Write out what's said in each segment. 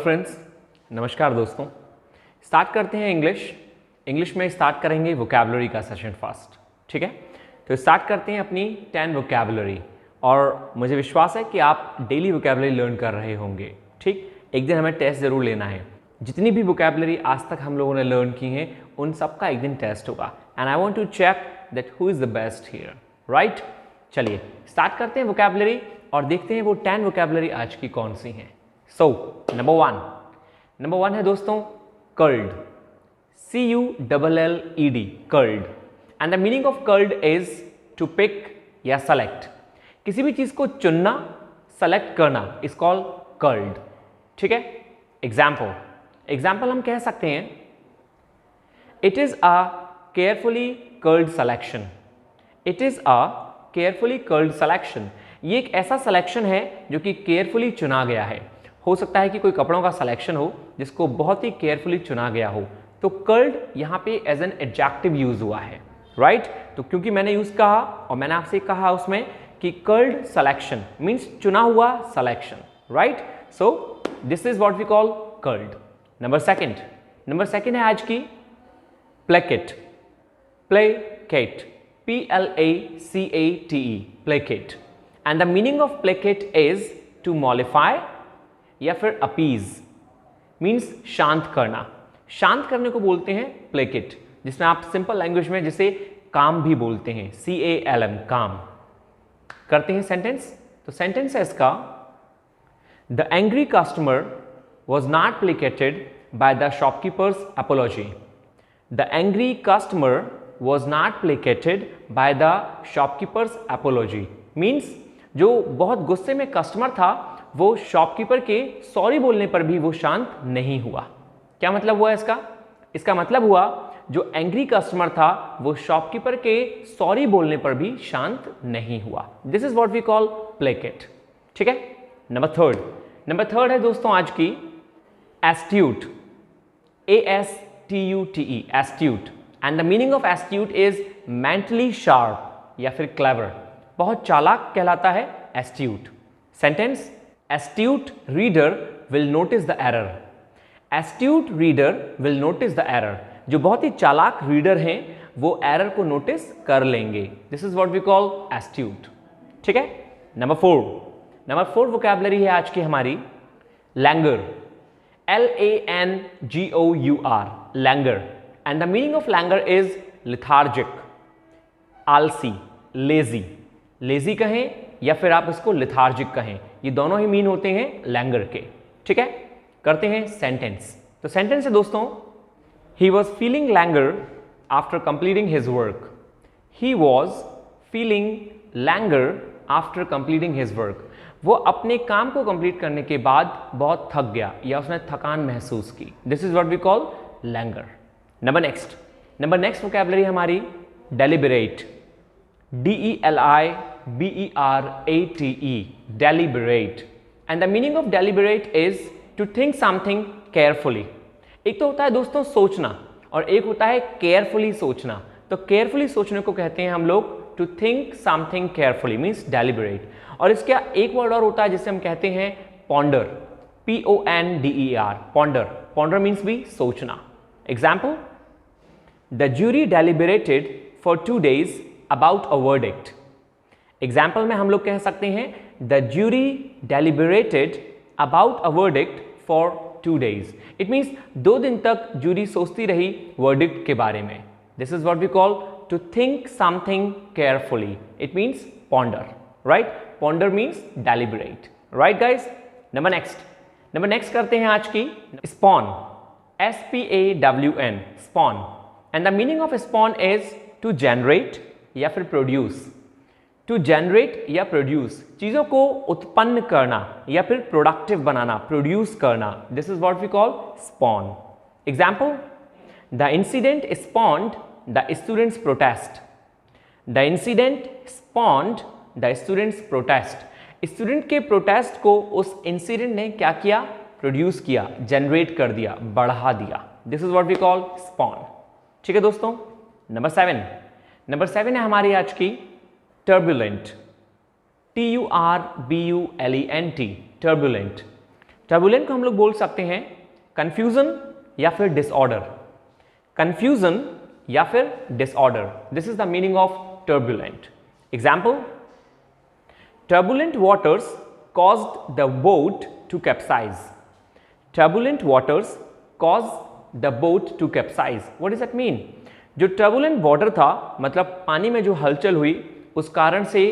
Friends, नमस्कार दोस्तों। Start करते हैं इंग्लिश में स्टार्ट करेंगे वोकैबुलरी का सेशन फर्स्ट। ठीक है, तो स्टार्ट करते हैं अपनी 10 वोकैबुलरी। और मुझे विश्वास है कि आप डेली वोकैबुलरी लर्न कर रहे होंगे। ठीक, एक दिन हमें टेस्ट ज़रूर लेना है। जितनी भी वोकैबुलरी आज तक हम लोगों ने लर्न की हैं उन सब का एक दिन टेस्ट होगा, and I want to check that who is the best here, right. चलिए स्टार्ट करते हैं वोकैबुलरी और देखते हैं वो 10 वोकैबुलरी आज की कौन सी हैं। सो नंबर वन है दोस्तों culled, CULLED, culled. And the meaning of culled is to pick या सेलेक्ट। किसी भी चीज को चुनना, सेलेक्ट करना इज कॉल्ड कर्ल्ड। ठीक है, एग्जाम्पल हम कह सकते हैं it is a carefully curled selection. It is a carefully curled selection. ये एक ऐसा सिलेक्शन है जो कि केयरफुली चुना गया है। हो सकता है कि कोई कपड़ों का सिलेक्शन हो जिसको बहुत ही केयरफुली चुना गया हो, तो कर्ल्ड यहाँ पे एज एन एडजेक्टिव यूज हुआ है, राइट। तो क्योंकि मैंने यूज कहा और मैंने आपसे कहा उसमें कि कर्ल्ड सिलेक्शन मीन्स चुना हुआ selection, right. So this is what we call curled. Number second है आज की placate, PLACATE, placate. And the meaning of placate is to mollify या फिर अपीज, मीन्स शांत करना। शांत करने को बोलते हैं प्लेकेट, जिसमें आप सिंपल लैंग्वेज में जिसे काम भी बोलते हैं, CALM, काम। करते हैं सेंटेंस। तो सेंटेंस है इसका, the angry customer was not placated by the shopkeeper's apology. The angry customer was not placated by the shopkeeper's apology, means जो बहुत गुस्से में कस्टमर था वो शॉपकीपर के सॉरी बोलने पर भी वो शांत नहीं हुआ। क्या मतलब हुआ इसका? इसका मतलब हुआ जो एंग्री कस्टमर था वो शॉपकीपर के सॉरी बोलने पर भी शांत नहीं हुआ। This is what we call placate. ठीक है, नंबर थर्ड है दोस्तों आज की astute, ASTUTE, astute. And the meaning of astute is mentally sharp या फिर क्लेवर। बहुत चालाक कहलाता है astute. Sentence, astute reader will notice the error. Astute reader will notice the error. जो बहुत ही चालाक रीडर हैं वो एरर को नोटिस कर लेंगे। This is what we call astute. ठीक है, नंबर फोर वोकैबुलरी है आज की हमारी Langer, LANGOUR, Langer. And the meaning of Langer is lethargic, आलसी, लेजी कहें या फिर आप इसको लिथार्जिक कहें, ये दोनों ही मीन होते हैं लैंगर के। ठीक है, करते हैं सेंटेंस। तो सेंटेंस है दोस्तों, he was feeling Langer after completing his work. He was feeling Langer after completing his work. वो अपने काम को कंप्लीट करने के बाद बहुत थक गया या उसने थकान महसूस की। This is what we call languor. Number next vocabulary हमारी deliberate, DELIBERATE, deliberate. And the meaning of deliberate is to think something carefully. एक तो होता है दोस्तों सोचना और एक होता है केयरफुली सोचना। तो केयरफुली सोचने को कहते हैं हम लोग to think something carefully, means deliberate. और इसका एक वर्ड और होता है जिसे हम कहते हैं पॉन्डर, PONDER, पॉन्डर मीन्स भी सोचना। Example, the jury deliberated for 2 days about a verdict. Example में हम लोग कह सकते हैं the jury deliberated about a verdict for 2 days। It means 2 दिन तक ज्यूरी सोचती रही वर्डिक्ट के बारे में। This is what we call to think something carefully. It means ponder, right. Ponder means deliberate, right guys. Number next करते हैं आज की spawn, SPAWN, spawn. And the meaning of spawn is to generate या फिर produce. To generate या produce, चीजों को उत्पन्न करना या फिर प्रोडक्टिव बनाना, प्रोड्यूस करना। This is what we call spawn. Example, the incident spawned the students protest. The incident spawned the students protest. Student के प्रोटेस्ट को उस इंसिडेंट ने क्या किया? प्रोड्यूस किया, जनरेट कर दिया, बढ़ा दिया। This is what we call spawn. ठीक है दोस्तों, नंबर सेवन है हमारी आज की टर्बुलेंट, TURBULENT, टर्बुलेंट। टर्बुलेंट को हम लोग बोल सकते हैं कंफ्यूजन या फिर डिसऑर्डर, कंफ्यूजन या फिर disorder. This is the meaning of turbulent. Example, turbulent waters caused the boat to capsize. Turbulent waters caused the boat to capsize. What does that mean? जो turbulent water था मतलब पानी में जो हलचल हुई उस कारण से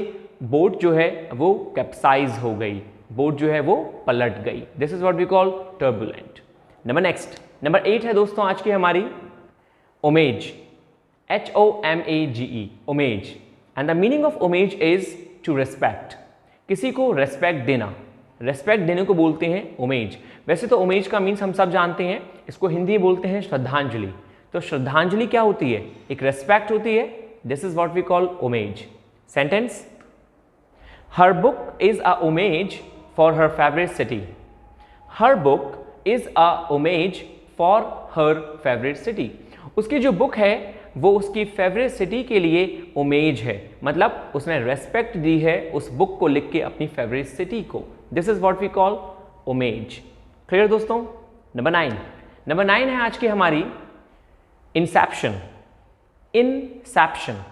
बोट जो है वो कैप्साइज हो गई, बोट जो है वो पलट गई। This is what we call turbulent. Number 8 है दोस्तों आज की हमारी homage, HOMAGE, homage. And the meaning of homage is to respect, किसी को रेस्पेक्ट देना, रेस्पेक्ट देने को बोलते हैं ओमेज। वैसे तो ओमेज का मीन्स हम सब जानते हैं, इसको हिंदी में बोलते हैं श्रद्धांजलि। तो श्रद्धांजलि क्या होती है? एक रेस्पेक्ट होती है। This is what we call homage. Sentence, her book is a homage for her favourite city. Her book is a homage for her favourite city. उसकी जो बुक है वो उसकी फेवरेट सिटी के लिए ओमेज है, मतलब उसने रेस्पेक्ट दी है उस बुक को लिख के अपनी फेवरेट सिटी को। This is what we call homage. Clear दोस्तों? नंबर 9 है आज की हमारी inception, inception.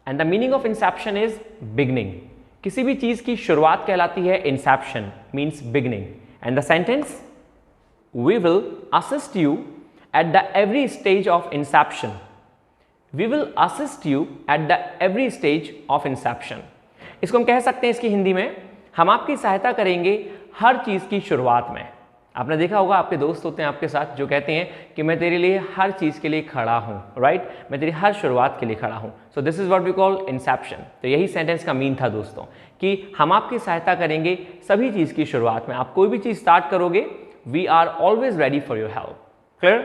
And the meaning of inception is beginning. किसी भी चीज की शुरुआत कहलाती है inception, means beginning. And the sentence, we will assist you at the every stage of inception. We will assist you at the every stage of inception. इसको हम कह सकते हैं इसकी हिंदी में, हम आपकी सहायता करेंगे हर चीज़ की शुरुआत में। आपने देखा होगा आपके दोस्त होते हैं आपके साथ जो कहते हैं कि मैं तेरे लिए हर चीज़ के लिए खड़ा हूँ, राइट? मैं तेरी हर शुरुआत के लिए खड़ा हूँ। So this is what we call inception. तो यही सेंटेंस का मीन था दोस्तों कि हम आपकी सहायता करेंगे सभी चीज़ की शुरुआत में। आप कोई भी चीज़ स्टार्ट करोगे, we are always ready for your help. Clear?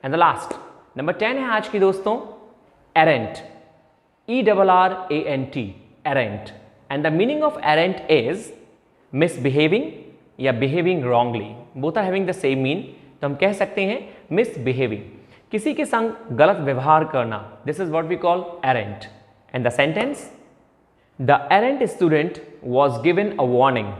And the last number 10 है आज की दोस्तों errant, ERRANT, errant. And the meaning of errant is misbehaving या behaving wrongly. Both are having the same mean. तो हम कह सकते हैं misbehaving, किसी के संग गलत व्यवहार करना। This is what we call errant. And the sentence, the errant student was given a warning.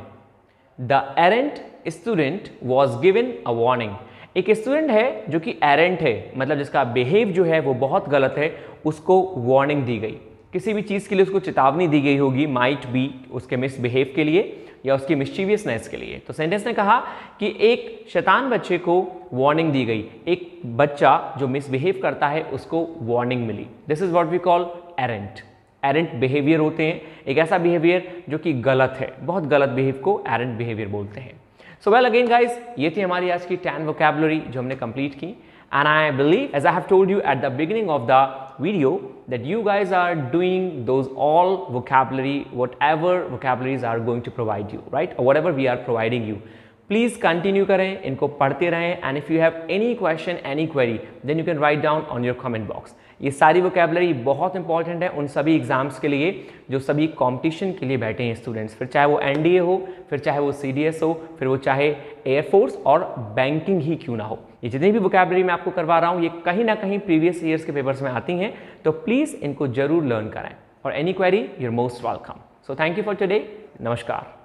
The errant student was given a warning. एक स्टूडेंट है जो कि एरेंट है, मतलब जिसका बिहेव जो है वो बहुत गलत है, उसको वार्निंग दी गई। किसी भी चीज़ के लिए उसको चेतावनी दी गई होगी, माइट बी उसके मिसबिहेव के लिए या उसकी मिस्चीवियसनेस के लिए। तो सेंटेंस ने कहा कि एक शैतान बच्चे को वार्निंग दी गई, एक बच्चा जो मिसबिहेव करता है उसको वार्निंग मिली। This is what we call errant. Errant behaviour होते हैं, एक ऐसा बिहेवियर जो कि गलत है, बहुत गलत बिहेव को एरेंट बिहेवियर बोलते हैं। सो वेल अगेन गाइज, ये थी हमारी आज की 10 वोकैबुलरी जो हमने कंप्लीट की। And I believe, as I have told you at the beginning of the video, that you guys are doing those all vocabulary, whatever vocabularies are going to provide you, right? Or whatever we are providing you. Please continue करें, इनको पढ़ते रहें। And if you have any question, any query, then you can write down on your comment box. ये सारी vocabulary बहुत important है उन सभी एग्जाम्स के लिए जो सभी कंपटीशन के लिए बैठे हैं स्टूडेंट्स, फिर चाहे वो NDA हो, फिर चाहे वो CDS हो, फिर वो चाहे एयरफोर्स और बैंकिंग ही क्यों ना हो। ये जितनी भी वोकैबुलरी मैं आपको करवा रहा हूँ ये कहीं ना कहीं प्रीवियस ईयर्स के पेपर्स में आती हैं, तो प्लीज़ इनको जरूर लर्न कराएं। और any query, you're most welcome. So thank you for today. नमस्कार।